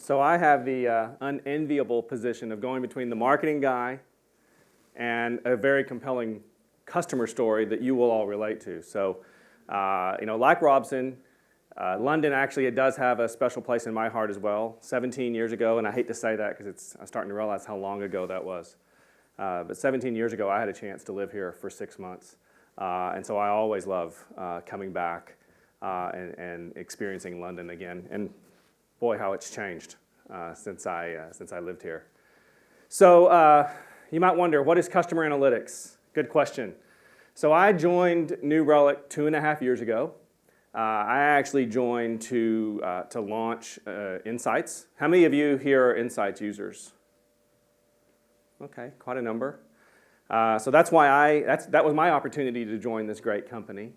So I have the unenviable position of going between the marketing guy and a very compelling customer story that you will all relate to. So, like Robson, London actually, it does have a special place in my heart as well. 17 years ago, and I hate to say that because I'm starting to realize how long ago that was. But 17 years ago, I had a chance to live here for 6 months. And so I always love coming back and experiencing London again. And boy, how it's changed since I lived here. So you might wonder, what is customer analytics? Good question. So I joined New Relic 2.5 years ago. I actually joined to launch Insights. How many of you here are Insights users? Okay, quite a number. So that's why that was my opportunity to join this great company.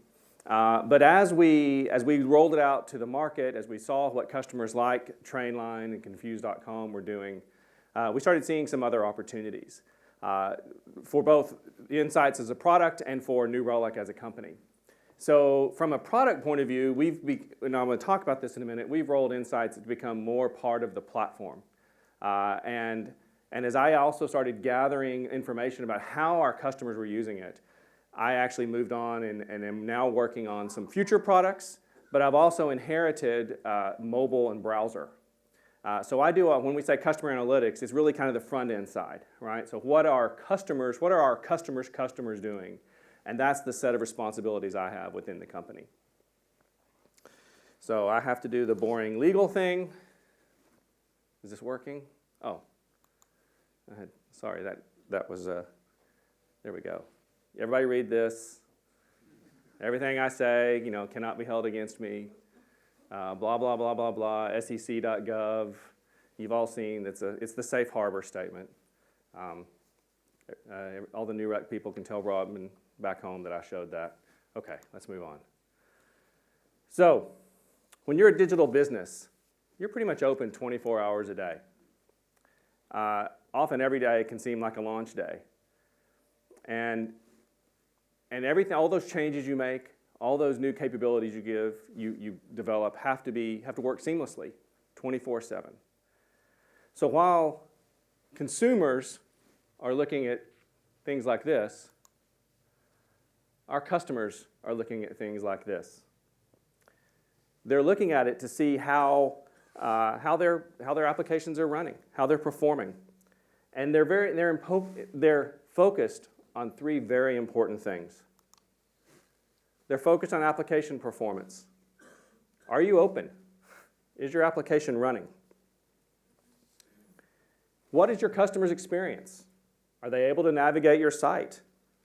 But as we rolled it out to the market, as we saw what customers like Trainline and Confused.com were doing, we started seeing some other opportunities for both the Insights as a product and for New Relic as a company. So from a product point of view, and I'm going to talk about this in a minute, we've rolled Insights to become more part of the platform. And as I also started gathering information about how our customers were using it, I actually moved on and am now working on some future products, but I've also inherited mobile and browser. So I do, when we say customer analytics, it's really kind of the front end side, right? So what are our customers doing? And that's the set of responsibilities I have within the company. So I have to do the boring legal thing. Is this working? Oh, sorry, that was, there we go. Everybody read this. Everything I say, cannot be held against me. Blah, blah, blah, blah, blah, sec.gov. You've all seen, it's the safe harbor statement. All the New Relic people can tell Rob and back home that I showed that. Okay, let's move on. So, when you're a digital business, you're pretty much open 24 hours a day. Often every day can seem like a launch day. And everything, all those changes you make, all those new capabilities you develop have to work seamlessly, 24/7. So while consumers are looking at things like this, our customers are looking at things like this. They're looking at it to see how their applications are running, how they're performing, and they're focused on 3 very important things. They're focused on application performance. Are you open? Is your application running? What is your customer's experience? Are they able to navigate your site?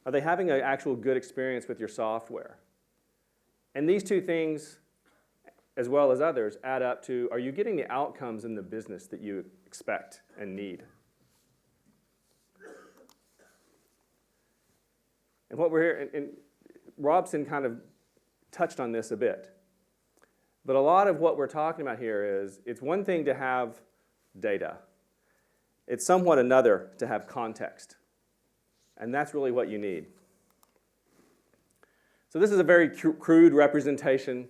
Are they having an actual good experience with your software? And these 2 things, as well as others, add up to, are you getting the outcomes in the business that you expect and need? And what we're here, and Robson kind of touched on this a bit, but a lot of what we're talking about here is, it's one thing to have data. It's somewhat another to have context. And that's really what you need. So this is a very crude representation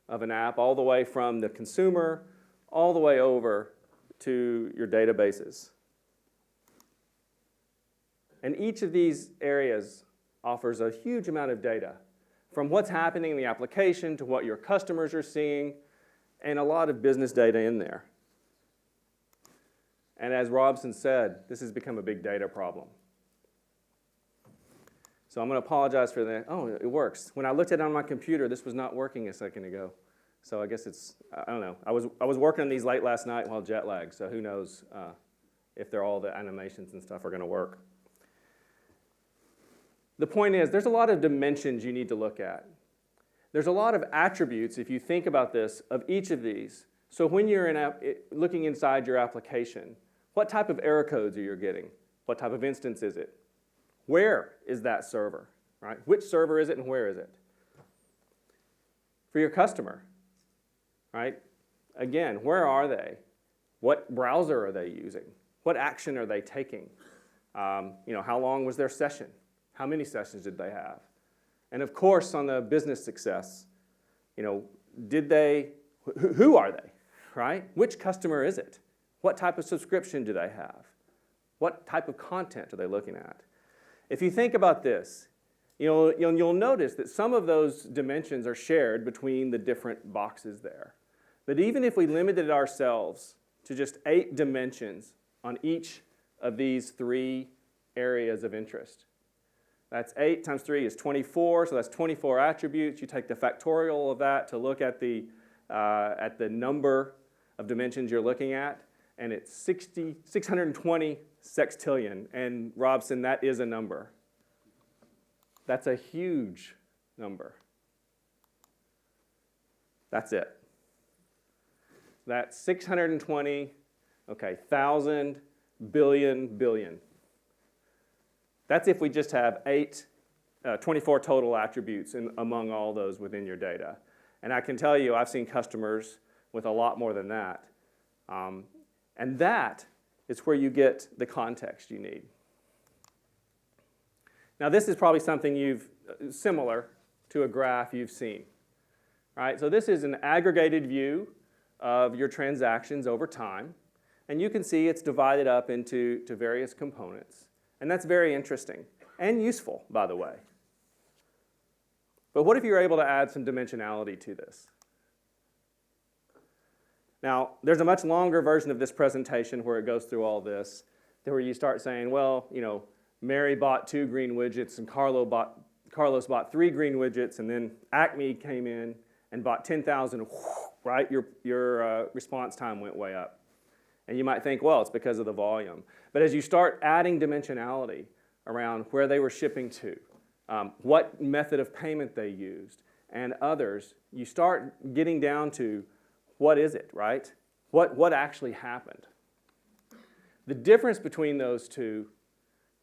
of an app, all the way from the consumer, all the way over to your databases. And each of these areas offers a huge amount of data, from what's happening in the application to what your customers are seeing, and a lot of business data in there. And as Robson said, this has become a big data problem. So I'm going to apologize for that. Oh, it works. When I looked at it on my computer, this was not working a second ago. So I guess I don't know. I was working on these late last night while jet lagged, so who knows if all the animations and stuff are going to work. The point is, there's a lot of dimensions you need to look at. There's a lot of attributes, if you think about this, of each of these. So when you're looking inside your application, what type of error codes are you getting? What type of instance is it? Where is that server, right? Which server is it and where is it? For your customer, right? Again, where are they? What browser are they using? What action are they taking? How long was their session? How many sessions did they have? And of course, on the business success, who are they, right? Which customer is it? What type of subscription do they have? What type of content are they looking at? If you think about this, you'll notice that some of those dimensions are shared between the different boxes there. But even if we limited ourselves to just 8 dimensions on each of these 3 areas of interest, that's 8 times 3 is 24, so that's 24 attributes. You take the factorial of that to look at the number of dimensions you're looking at, and it's 620 sextillion. And Robson, that is a number. That's a huge number. That's it. That's 620, okay, 1,000 billion. That's if we just have 24 total attributes among all those within your data. And I can tell you, I've seen customers with a lot more than that. And that is where you get the context you need. Now, this is probably something similar to a graph you've seen, right? So this is an aggregated view of your transactions over time. And you can see it's divided up into various components. And that's very interesting and useful, by the way. But what if you're able to add some dimensionality to this? Now, there's a much longer version of this presentation where it goes through all this, where you start saying, well, Mary bought 2 green widgets and Carlos bought 3 green widgets, and then Acme came in and bought 10,000, right? Your response time went way up. And you might think, well, it's because of the volume. But as you start adding dimensionality around where they were shipping to, what method of payment they used, and others, you start getting down to what is it, right? What actually happened? The difference between those two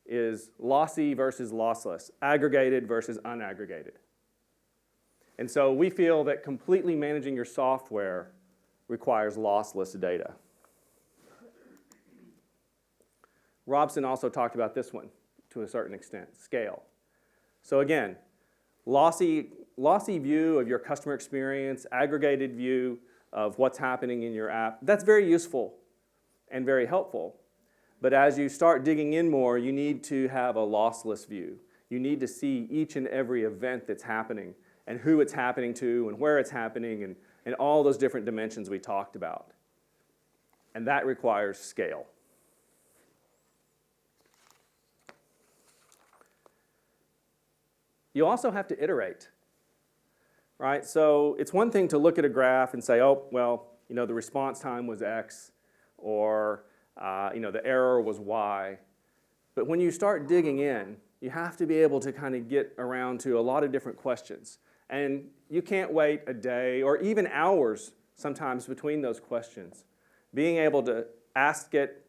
is lossy versus lossless, aggregated versus unaggregated. And so we feel that completely managing your software requires lossless data. Robson also talked about this one to a certain extent, scale. So again, lossy view of your customer experience, aggregated view of what's happening in your app. That's very useful and very helpful. But as you start digging in more, you need to have a lossless view. You need to see each and every event that's happening and who it's happening to and where it's happening and all those different dimensions we talked about. And that requires scale. You also have to iterate, right? So it's one thing to look at a graph and say, oh, well, the response time was X, or the error was Y. But when you start digging in, you have to be able to kind of get around to a lot of different questions. And you can't wait a day or even hours sometimes between those questions. Being able to ask it,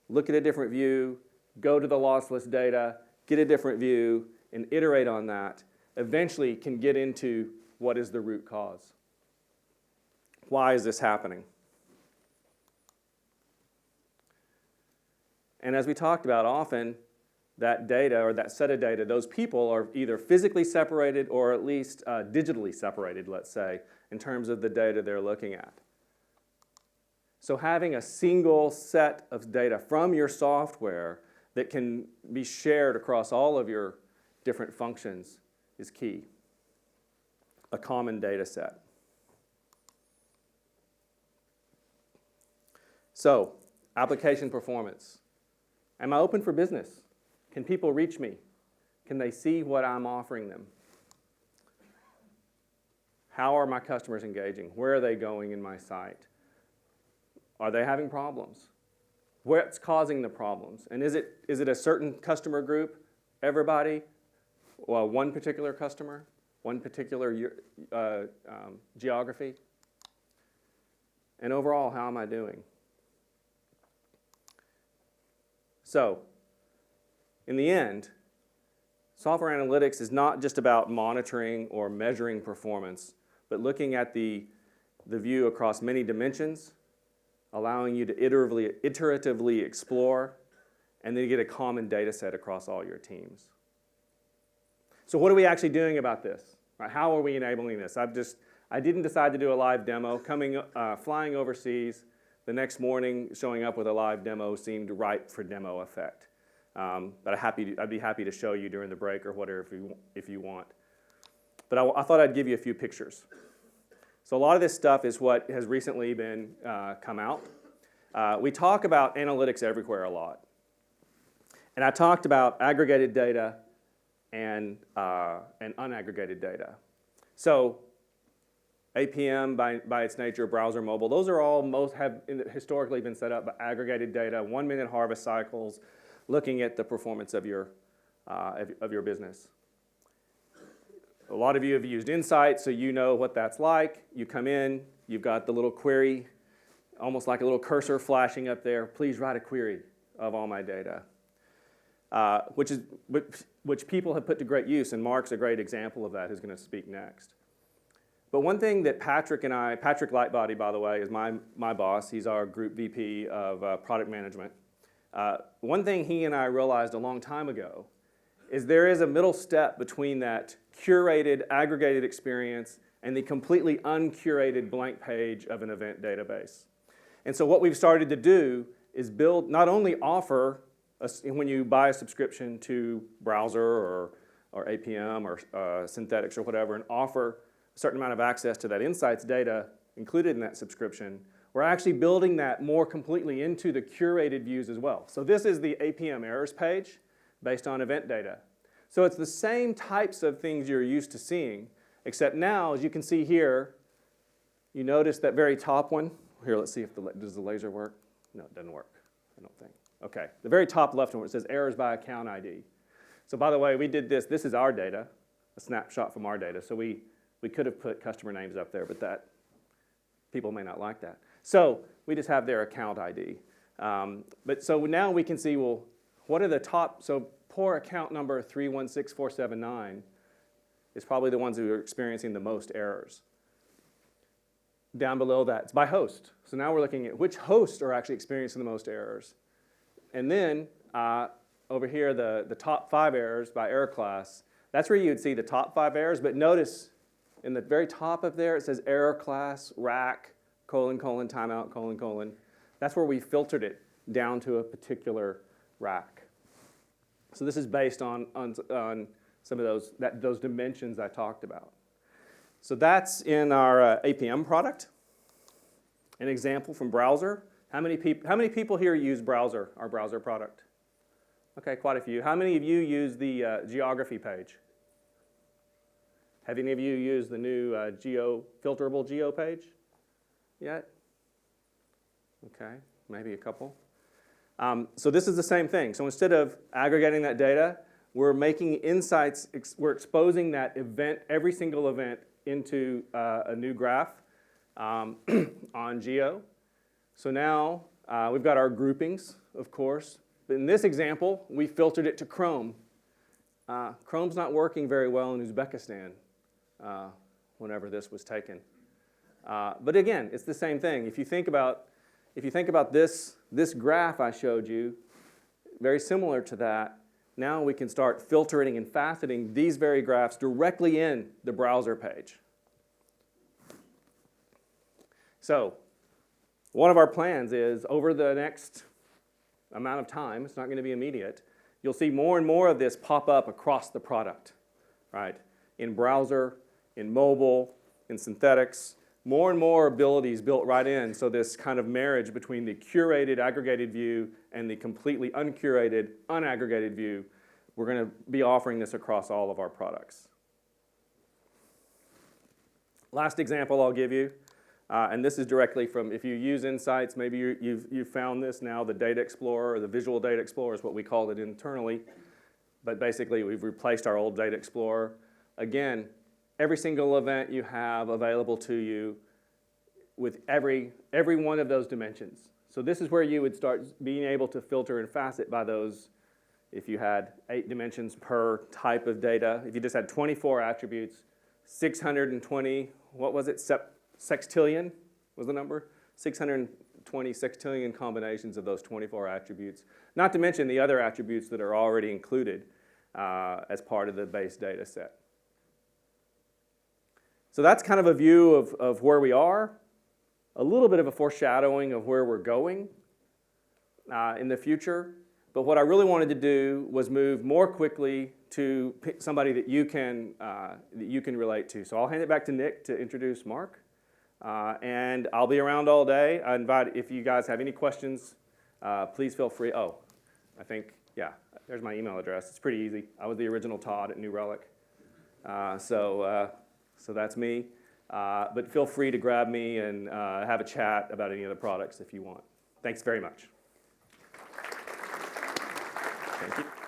look at a different view, go to the lossless data, get a different view, and iterate on that, eventually can get into what is the root cause. Why is this happening? And as we talked about, often that data or that set of data, those people are either physically separated or at least digitally separated, let's say, in terms of the data they're looking at. So having a single set of data from your software that can be shared across all of your different functions is key. A common data set. So, application performance. Am I open for business? Can people reach me? Can they see what I'm offering them? How are my customers engaging? Where are they going in my site? Are they having problems? What's causing the problems? And is it a certain customer group? Everybody? Well, one particular customer? One particular geography? And overall, how am I doing? So, in the end, software analytics is not just about monitoring or measuring performance, but looking at the view across many dimensions, allowing you to iteratively explore, and then get a common data set across all your teams. So what are we actually doing about this? Right, how are we enabling this? I didn't decide to do a live demo. Flying overseas, the next morning showing up with a live demo seemed ripe for demo effect. But I'd be happy to show you during the break or whatever if you want. But I thought I'd give you a few pictures. So a lot of this stuff is what has recently been come out. We talk about analytics everywhere a lot. And I talked about aggregated data and unaggregated data. So APM, by its nature, browser mobile, those are all have historically been set up by aggregated data, 1-minute harvest cycles, looking at the performance of your business. A lot of you have used Insights, so you know what that's like. You come in, you've got the little query, almost like a little cursor flashing up there. Please write a query of all my data, which people have put to great use, and Mark's a great example of that, who's going to speak next. But one thing that Patrick Lightbody, by the way, is my boss. He's our group VP of product management. One thing he and I realized a long time ago is there is a middle step between that curated, aggregated experience and the completely uncurated blank page of an event database. And so what we've started to do is build, not only offer, when you buy a subscription to Browser or APM or Synthetics or whatever, and offer a certain amount of access to that Insights data included in that subscription, we're actually building that more completely into the curated views as well. So this is the APM errors page based on event data. So it's the same types of things you're used to seeing, except now, as you can see here, you notice that very top one. Here, let's see if does the laser work? No, it doesn't work, I don't think. Okay, the very top left one, it says errors by account ID. So by the way, we did this. This is our data, a snapshot from our data. So we could have put customer names up there, but that people may not like that. So we just have their account ID. But so now we can see, well, what are the top, so poor account number 316479 is probably the ones who are experiencing the most errors. Down below that, it's by host. So now we're looking at which hosts are actually experiencing the most errors. And then over here, the top 5 errors by error class, that's where you'd see the top 5 errors. But notice in the very top of there, it says error class, rack, : timeout, : That's where we filtered it down to a particular rack. So this is based on some of those dimensions I talked about. So that's in our APM product. An example from Browser. How many people here use Browser, our Browser product? Okay, quite a few. How many of you use the geography page? Have any of you used the new filterable geo page yet? Okay, maybe a couple. So this is the same thing. So instead of aggregating that data, we're making insights, we're exposing that event, every single event, into a new graph on geo. So now we've got our groupings, of course. But in this example, we filtered it to Chrome. Chrome's not working very well in Uzbekistan whenever this was taken. But again, it's the same thing. If you think about this graph I showed you, very similar to that, now we can start filtering and faceting these very graphs directly in the browser page. So one of our plans is over the next amount of time, it's not going to be immediate, you'll see more and more of this pop up across the product, right? In browser, in mobile, in synthetics, more and more abilities built right in, so this kind of marriage between the curated, aggregated view and the completely uncurated, unaggregated view, we're going to be offering this across all of our products. Last example I'll give you, and this is directly from, if you use Insights, maybe you've found this now, the Data Explorer, or the Visual Data Explorer is what we called it internally, but basically we've replaced our old Data Explorer. Again, every single event you have available to you with every one of those dimensions. So this is where you would start being able to filter and facet by those. If you had 8 dimensions per type of data, if you just had 24 attributes, 620, what was it, sextillion was the number? 620 sextillion combinations of those 24 attributes, not to mention the other attributes that are already included as part of the base data set. So that's kind of a view of where we are. a little bit of a foreshadowing of where we're going in the future. But what I really wanted to do was move more quickly to somebody that you can relate to. So I'll hand it back to Nick to introduce Mark. And I'll be around all day. I invite, if you guys have any questions, please feel free. Oh, I think, yeah, there's my email address. It's pretty easy. I was the original Todd at New Relic. So that's me. But feel free to grab me and have a chat about any of the products if you want. Thanks very much. Thank you.